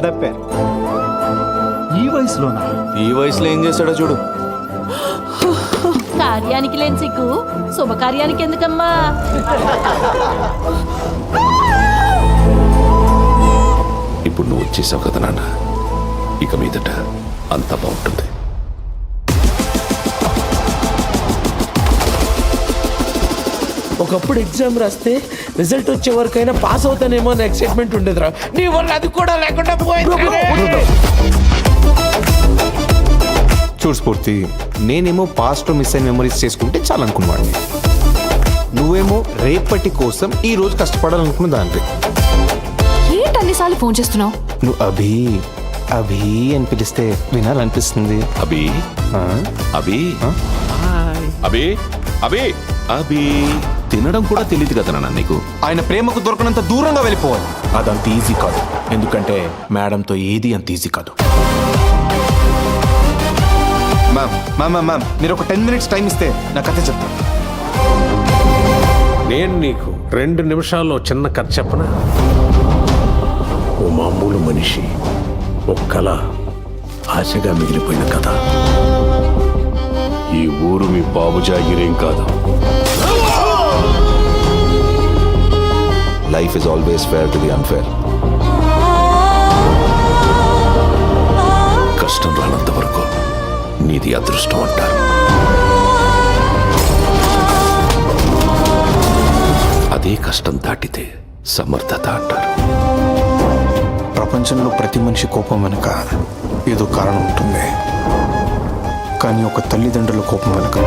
తలదప్పారు. ఈ వయసులోనా? ఈ వయసులో ఏం చేస్తాడో చూడు. కార్యానికి లేని సిగ్గు శుభకార్యానికి ఎందుకమ్మా? ఇప్పుడు నువ్వు వచ్చేసావు కదా నాన్న, ఇక మీదట అంతా బాగుంటుంది. ఒకప్పుడు ఎగ్జామ్ రాస్తే రిజల్ట్ వచ్చే వరకైనా పాస్ అవుతానేమో అని ఎక్సైట్మెంట్ ఉండేదిరా. నీ వల్ల అది కూడా లేకుండా పోయింది. చూడు స్ఫూర్తి, నేనేమో పాస్ట్లో మిస్ అయిన మెమరీస్ చేసుకుంటే చాలా అనుకున్నాను. నువ్వేమో రేపటి కోసం ఈ రోజు కష్టపడాలనుకున్న దాంట్లో. ఏంటి అన్నిసార్లు ఫోన్ చేస్తున్నావు? నువ్వు అభి అభి అని పిలిస్తే వినాలనిపిస్తుంది. అభి అభి అభి అభి అభి తినడం కూడా తెలియదు కదా నాన్న నీకు. ఆయన ప్రేమకు దొరకనంత దూరంగా వెళ్ళిపోవాలి. అదంత ఈజీ కాదు, ఎందుకంటే మేడంతో ఏది అంత ఈజీ కాదు. మ్యామ్ మీరు ఒక 10 minutes టైం ఇస్తే నా కథ చెప్తాను. నేను నీకు 2 నిమిషాల్లో చిన్న కథ చెప్పనా? ఓ మామూలు మనిషి, ఒక కళ ఆశగా మిగిలిపోయిన కథ. ఈ ఊరు మీ బాబు జాగిరేం కాదు. Life is always fair to the unfair. కష్టం రానంత వరకు నీది అదృష్టం అంటారు. అదే కష్టం దాటితే సమర్థత అంటారు. ప్రపంచంలో ప్రతి మనిషి కోపం వెనుక ఏదో కారణం ఉంటుంది, కానీ ఒక తల్లిదండ్రుల కోపం వెనుక